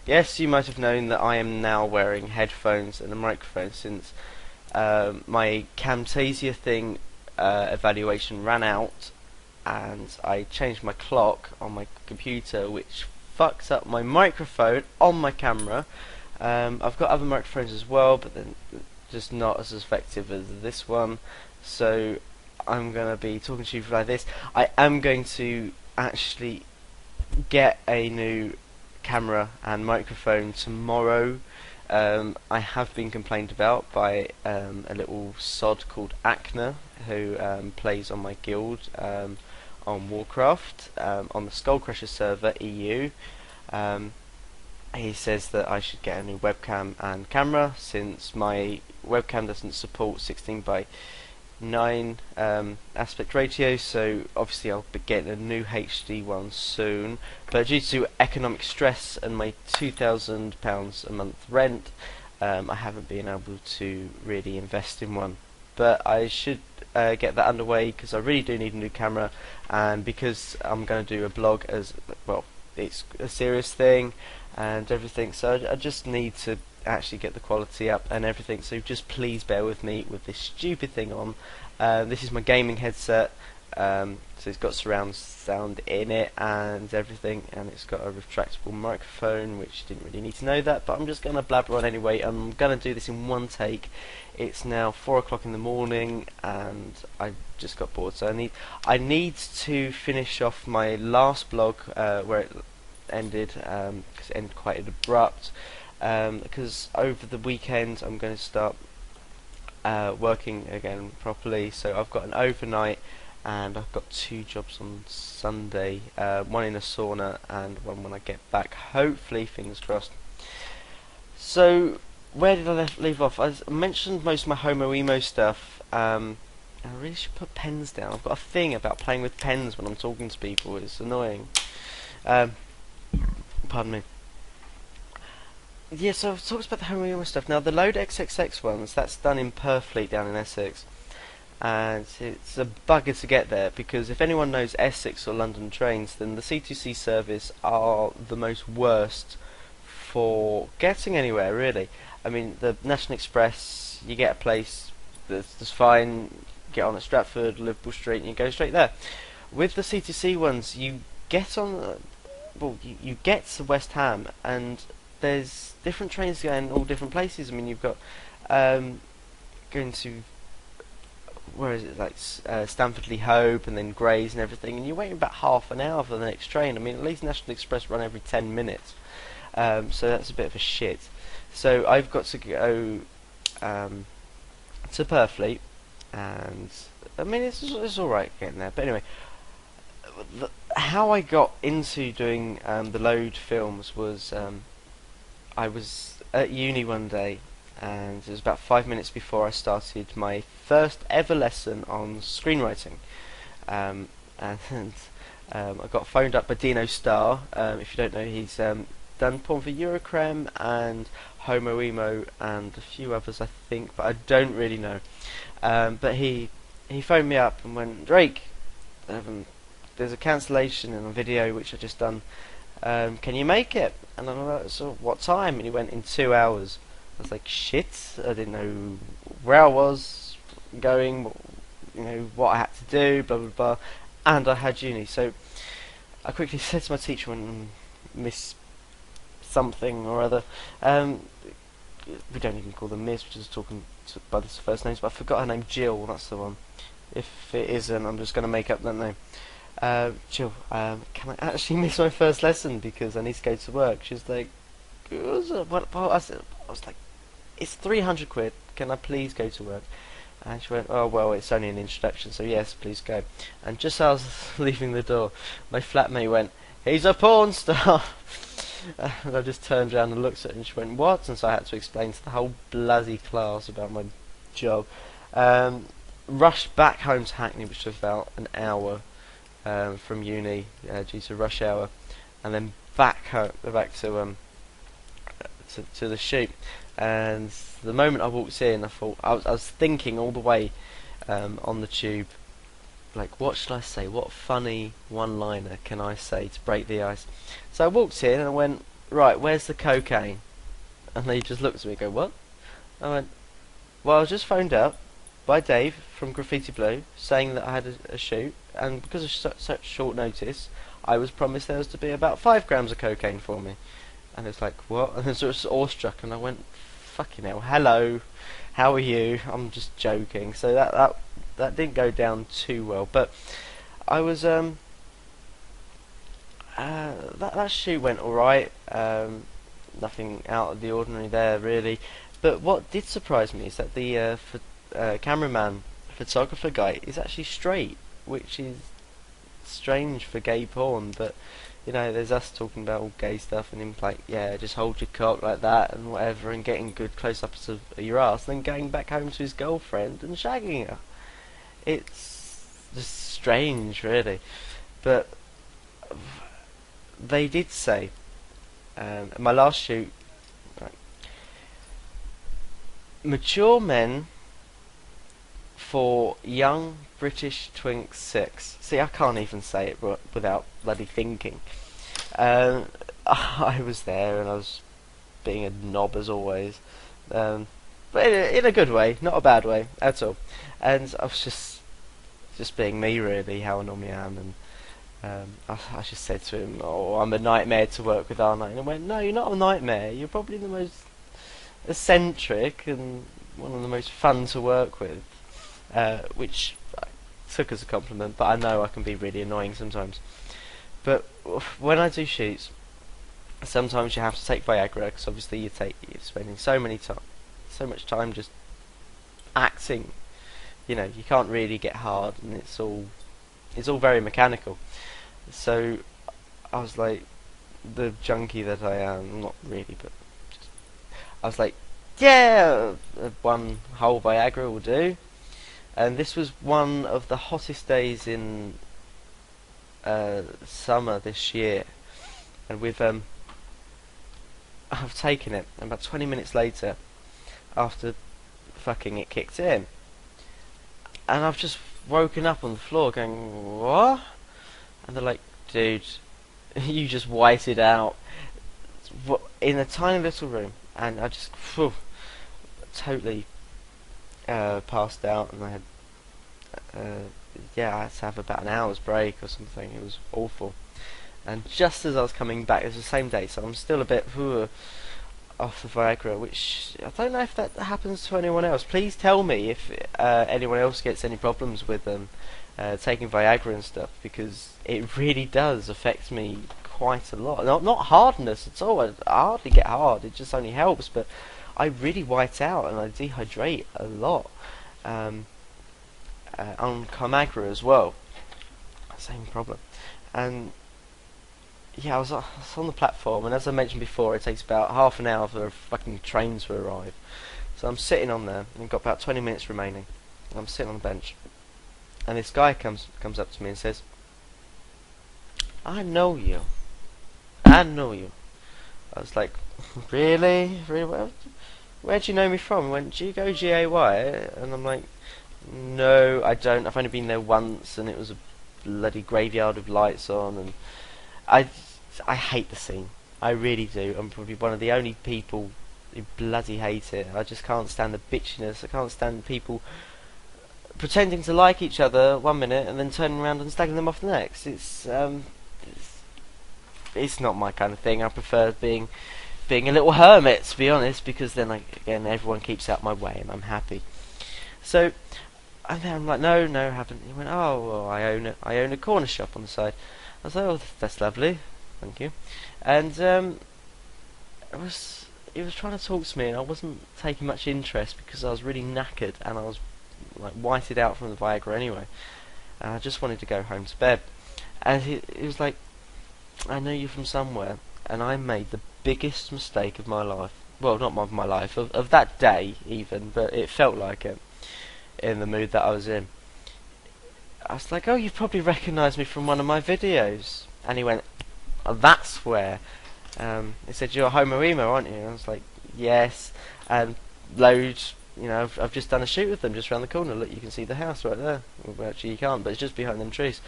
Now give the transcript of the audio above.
Yes, you might have known that I am now wearing headphones and a microphone since my Camtasia thing evaluation ran out, and I changed my clock on my computer, which fucks up my microphone on my camera. I've got other microphones as well, but then just not as effective as this one. So I'm gonna be talking to you like this. I am going to actually get a new camera and microphone tomorrow. I have been complained about by a little sod called Acna, who plays on my guild on Warcraft on the Skullcrusher server EU. Um, he says that I should get a new webcam and camera since my webcam doesn't support 16 by 9 aspect ratio, so obviously I'll be getting a new HD one soon, but due to economic stress and my £2,000 a month rent, I haven't been able to really invest in one, but I should get that underway because I really do need a new camera, and because I'm going to do a blog as well, it's a serious thing and everything, so I just need to actually get the quality up and everything, so just please bear with me with this stupid thing on. This is my gaming headset, so it's got surround sound in it and everything, and it's got a retractable microphone, which you didn't really need to know that, but I'm just going to blabber on anyway. I'm going to do this in one take. It's now 4 o'clock in the morning and I just got bored, so I need to finish off my last blog where it ended, because it ended quite abrupt. Because over the weekend I'm going to start working again properly, so I've got an overnight and I've got 2 jobs on Sunday, one in a sauna and one when I get back, hopefully, fingers crossed. So where did I leave off? I mentioned most of my homo emo stuff. I really should put pens down. I've got a thing about playing with pens when I'm talking to people, it's annoying. Pardon me. Yeah, so I've talked about the home emo stuff. Now, the Load XXX ones, that's done in Purfleet down in Essex. And it's a bugger to get there, because if anyone knows Essex or London trains, then the C2C service are the most worst for getting anywhere, really. I mean, the National Express, you get a place that's fine, get on at Stratford, Liverpool Street, and you go straight there. With the C2C ones, you get on, you get to West Ham, and there's different trains going all different places. I mean, you've got going to, where is it, like Stamford Lee Hope and then Grays and everything, and you're waiting about half an hour for the next train. I mean, at least National Express run every 10 minutes, so that's a bit of a shit. So I've got to go to Purfleet, and I mean it's alright getting there, but anyway, how I got into doing the Load films was I was at uni one day, and it was about 5 minutes before I started my first ever lesson on screenwriting, and I got phoned up by Dino Starr. If you don't know, he's done porn for Eurocrem and Homo Emo and a few others, I think, but I don't really know. But he phoned me up and went, Drake, there's a cancellation in a video which I just done. Can you make it? And I'm like, so what time? And he went, in 2 hours. I was like, shit. I didn't know where I was going, what I had to do, blah blah blah. And I had uni, so I quickly said to my teacher when Miss something or other, we don't even call them Miss, we're just talking by the first names, but I forgot her name, Jill, that's the one. If it isn't, I'm just going to make up that name. Jill, can I actually miss my first lesson because I need to go to work? She's like, what? I was like, it's 300 quid, can I please go to work? And she went, oh well, it's only an introduction, so yes, please go. And just as I was leaving the door, my flatmate went, he's a porn star. And I just turned around and looked at her, and she went, what? And so I had to explain to the whole bloody class about my job. Rushed back home to Hackney, which was about an hour from uni due to rush hour, and then back home, back to the shoot. And the moment I walked in, I thought I was thinking all the way on the tube, like, what should I say? What funny one-liner can I say to break the ice? So I walked in and I went, right, where's the cocaine? And he just looked at me and go, what? I went, well, I was just phoned up by Dave from Graffiti Blue saying that I had a shoot, and because of such short notice, I was promised there was to be about 5 grams of cocaine for me. And it's like, what? And then sort of awestruck, and I went, fucking hell, hello, how are you? I'm just joking. So that didn't go down too well, but I was that shoot went alright. Nothing out of the ordinary there really. But what did surprise me is that the cameraman, photographer guy is actually straight, which is strange for gay porn. But you know, there's us talking about all gay stuff and him like, yeah, just hold your cock like that and whatever, and getting good close-ups of your ass, and then going back home to his girlfriend and shagging her. It's just strange, really. But they did say, in my last shoot, right, mature men for young British twink sex. See, I can't even say it without bloody thinking. I was there and I was being a knob as always, but in a good way, not a bad way at all. And I was just being me, really, how I normally am. And I just said to him, "Oh, I'm a nightmare to work with, aren't I?" And he went, "No, you're not a nightmare. You're probably the most eccentric and one of the most fun to work with," which I took as a compliment. But I know I can be really annoying sometimes. But when I do shoots, sometimes you have to take Viagra because obviously you're spending so much time just acting. You know, you can't really get hard, and it's all very mechanical. So I was like, the junkie that I am, not really, but just, I was like, yeah, one whole Viagra will do. And this was one of the hottest days in summer this year, and I've taken it, and about 20 minutes later, after fucking, it kicked in, and I've just woken up on the floor going, what? And they're like, dude, you just whited out in a tiny little room. And I just totally passed out, and I had I had to have about an hour's break or something. It was awful. And just as I was coming back, it was the same day, so I'm still a bit off the Viagra, which I don't know if that happens to anyone else. Please tell me if anyone else gets any problems with taking Viagra and stuff, because it really does affect me quite a lot. Not hardness at all. I hardly get hard. It just only helps, but I really white out and I dehydrate a lot. On Carmagra as well, same problem. And yeah, I was on the platform, and as I mentioned before, it takes about half an hour for a fucking train to arrive. So I'm sitting on there, and I've got about 20 minutes remaining. And I'm sitting on the bench, and this guy comes up to me and says, "I know you. I know you." I was like, "Really? Really? Where'd you know me from?" He went, "Do you go GAY?" And I'm like, "No, I don't. I've only been there once, and it was a bloody graveyard with lights on, and I hate the scene. I really do. I'm probably one of the only people who bloody hate it. I just can't stand the bitchiness. I can't stand people pretending to like each other one minute and then turning around and slagging them off the next. It's not my kind of thing. I prefer being a little hermit, to be honest, because then, like, again, everyone keeps out my way and I'm happy. So, and then I'm like, no, I haven't. He went, "Oh, well, I own a corner shop on the side." I was like, "Oh, that's lovely, thank you." And he was trying to talk to me, and I wasn't taking much interest because I was really knackered and I was like whited out from the Viagra anyway, and I just wanted to go home to bed. And he was like, "I know you from somewhere," and I made the biggest mistake of my life. Well, not of my life, of that day even, but it felt like it in the mood that I was in. I was like, "Oh, you probably recognise me from one of my videos." And he went, "Oh, that's where." He said, "You're a homo emo, aren't you?" And I was like, "Yes." And loads, I've just done a shoot with them just around the corner. Look, you can see the house right there. Well, actually you can't, but it's just behind them trees.